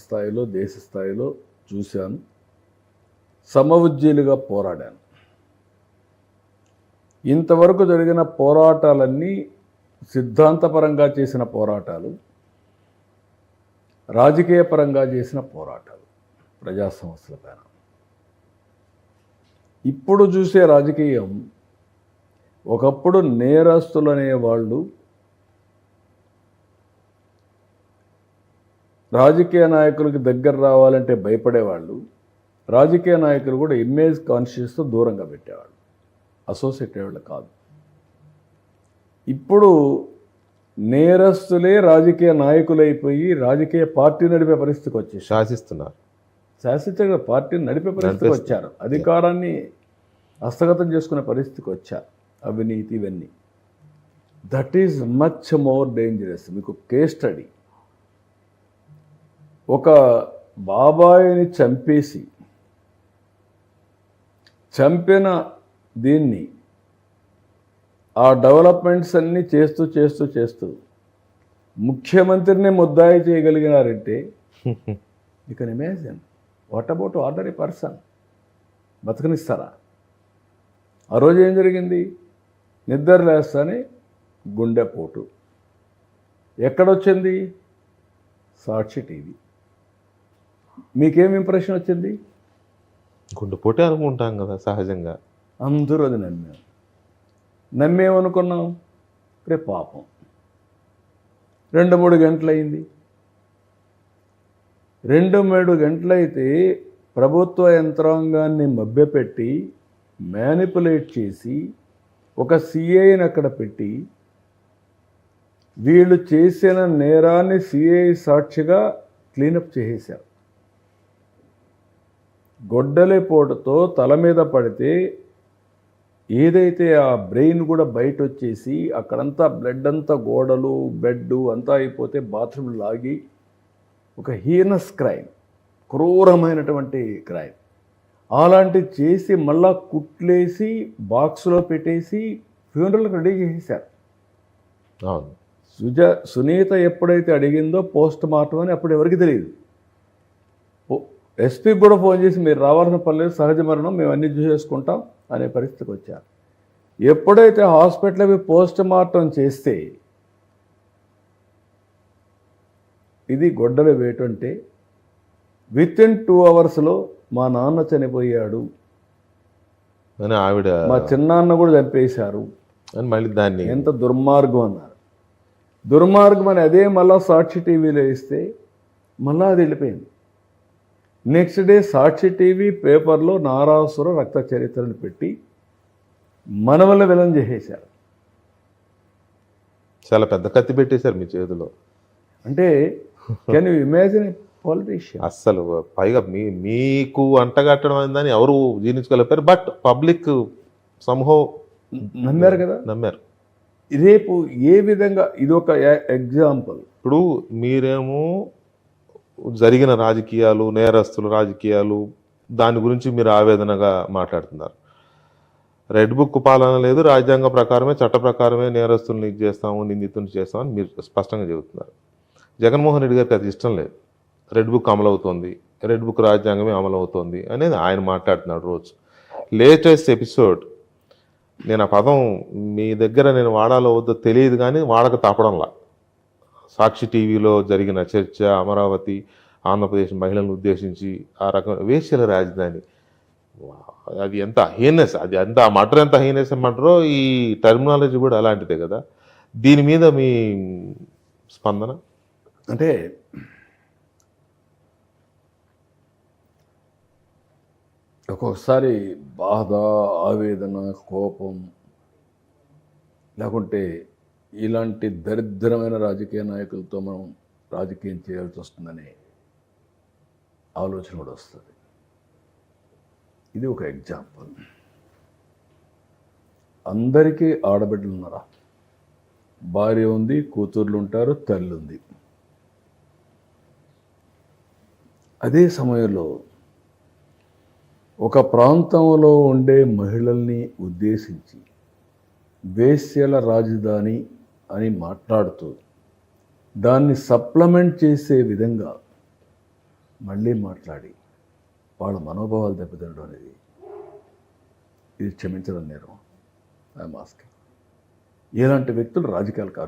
స్థాయిలో దేశ స్థాయిలో చూశాను. సమవుజ్జీలుగా పోరాడాను. ఇంతవరకు జరిగిన పోరాటాలన్నీ సిద్ధాంతపరంగా చేసిన పోరాటాలు, రాజకీయ పరంగా చేసిన పోరాటాలు ప్రజా సమస్యల పైన. ఇప్పుడు చూసే రాజకీయం, ఒకప్పుడు నేరస్తులు అనేవాళ్ళు రాజకీయ నాయకులకి దగ్గర రావాలంటే భయపడేవాళ్ళు. రాజకీయ నాయకులు కూడా ఇమేజ్ కాన్షియస్తో దూరంగా పెట్టేవాళ్ళు, అసోసియేట్ అయ్యేవాళ్ళు కాదు. ఇప్పుడు నేరస్తులే రాజకీయ నాయకులైపోయి రాజకీయ పార్టీ నడిపే పరిస్థితికి వచ్చేసి శాసించగల పార్టీని నడిపే పరిస్థితికి వచ్చారు. అధికారాన్ని హస్తగతం చేసుకునే పరిస్థితికి వచ్చారు. అవినీతి ఇవన్నీ. That is much more dangerous. మీకు కేస్ స్టడీ. ఒక బాబాయిని చంపిన దీన్ని ఆ డెవలప్మెంట్స్ అన్నీ చేస్తూ ముఖ్యమంత్రిని ముద్దాయి చేయగలిగినారంటే you can imagine what about ordinary person. బతకనిస్తారా? ఆ రోజు ఏం జరిగింది? నిద్ర లేస్తానే గుండెపోటు. ఎక్కడొచ్చింది? సాక్షి టీవీ. మీకేం ఇంప్రెషన్ వచ్చింది? గుండెపోటే అనుకుంటాం కదా సహజంగా. అందరూ అది నమ్మేమనుకున్నాం. రేపు పాపం 2-3 గంటలైంది. 2-3 గంటలైతే ప్రభుత్వ యంత్రాంగాన్ని మభ్యపెట్టి మ్యానిపులేట్ చేసి ఒక సిఐని అక్కడ పెట్టి వీళ్ళు చేసిన నేరాన్ని సిఐ సాక్షిగా క్లీనప్ చేసేశారు. గొడ్డలిపోటుతో తల మీద పడితే ఏదైతే ఆ బ్రెయిన్ కూడా బయట వచ్చేసి అక్కడంతా బ్లడ్ అంతా గోడలు బెడ్ అంతా అయిపోతే బాత్రూమ్ లాగి ఒక హీనస్ క్రైమ్, క్రూరమైనటువంటి క్రైమ్. అలాంటి చేసి మళ్ళా కుట్లేసి బాక్స్లో పెట్టేసి ఫ్యూనరల్కి రెడీ చేసేశారు. సునీత ఎప్పుడైతే అడిగిందో పోస్ట్ మార్టం అని అప్పుడు ఎవరికి తెలియదు. ఎస్పీకి కూడా ఫోన్ చేసి మీరు రావాల్సిన పర్లేదు, సహజ మరణం, మేము అన్నీ చూసేసుకుంటాం అనే పరిస్థితికి వచ్చారు. ఎప్పుడైతే హాస్పిటల్కి పోస్ట్ మార్టం చేస్తే ఇది గొడ్డలి వేటు అంటే వితిన్ 2 అవర్స్లో మా నాన్న చనిపోయాడు, ఆవిడ మా చిన్నాన్న కూడా చంపేశారు అని మళ్ళీ దాన్ని ఎంత దుర్మార్గం అన్నారు. దుర్మార్గం అని అదే మళ్ళా సాక్షి టీవీలో ఇస్తే మళ్ళా అది వెళ్ళిపోయింది. నెక్స్ట్ డే సాక్షి టీవీ పేపర్లో నారాసుర రక్త చరిత్రను పెట్టి మనవల విలన్ చేసేశారు. చాలా పెద్ద కత్తి పెట్టేశారు మీ చేతిలో. అంటే కెన్ యూ ఇమాజిన్ పొలిటీషియన్? అస్సలు పైగా మీకు అంటగట్టడం అయిందని ఎవరు జీర్ణించుకోలేపారు. బట్ పబ్లిక్ సంహో నమ్మారు కదా. నమ్మారు. రేపు ఏ విధంగా ఇదొక ఎగ్జాంపుల్. ఇప్పుడు మీరేమో జరిగిన రాజకీయాలు, నేరస్తులు రాజకీయాలు, దాని గురించి మీరు ఆవేదనగా మాట్లాడుతున్నారు. రెడ్ బుక్ పాలన లేదు, రాజ్యాంగ ప్రకారమే చట్ట ప్రకారమే నేరస్తులను ఇది చేస్తాము, నిందితుని చేస్తామని మీరు స్పష్టంగా చెబుతున్నారు. జగన్మోహన్ రెడ్డి గారికి అది ఇష్టం లేదు. రెడ్ బుక్ అమలవుతోంది, రెడ్ బుక్ రాజ్యాంగమే అమలవుతోంది అనేది ఆయన మాట్లాడుతున్నాడు రోజు. లేటెస్ట్ ఎపిసోడ్, నేను ఆ పదం మీ దగ్గర నేను వాడాలో వద్దో తెలియదు కానీ వాడక తప్పడంలా. సాక్షి టీవీలో జరిగిన చర్చ, అమరావతి, ఆంధ్రప్రదేశ్ మహిళలను ఉద్దేశించి ఆ రకమైన వేశ్యల రాజధాని, అది ఎంత హీనెస్, అది ఎంత ఆ మటర్ ఎంత హీనెస్ అంటారో ఈ టర్మినాలజీ కూడా అలాంటిదే కదా. దీని మీద మీ స్పందన? అంటే ఒక్కొక్కసారి బాధ, ఆవేదన, కోపం, లేకుంటే ఇలాంటి దరిద్రమైన రాజకీయ నాయకులతో మనం రాజకీయం చేయాల్సి వస్తుందనే ఆలోచన కూడా వస్తుంది. ఇది ఒక ఎగ్జాంపుల్. అందరికీ ఆడబిడ్డలు ఉన్నారా? భార్య ఉంది, కూతుర్లు ఉంటారు, తల్లి ఉంది. అదే సమయంలో ఒక ప్రాంతంలో ఉండే మహిళల్ని ఉద్దేశించి వేశ్యల రాజధాని అని మాట్లాడుతూ దాన్ని సప్లిమెంట్ చేసే విధంగా మళ్ళీ మాట్లాడి వాళ్ళ మనోభావాలు దెబ్బతినడం అనేది ఇది క్షమించడం నేరం. I'm asking. ఇలాంటి వ్యక్తులు రాజకీయాలకు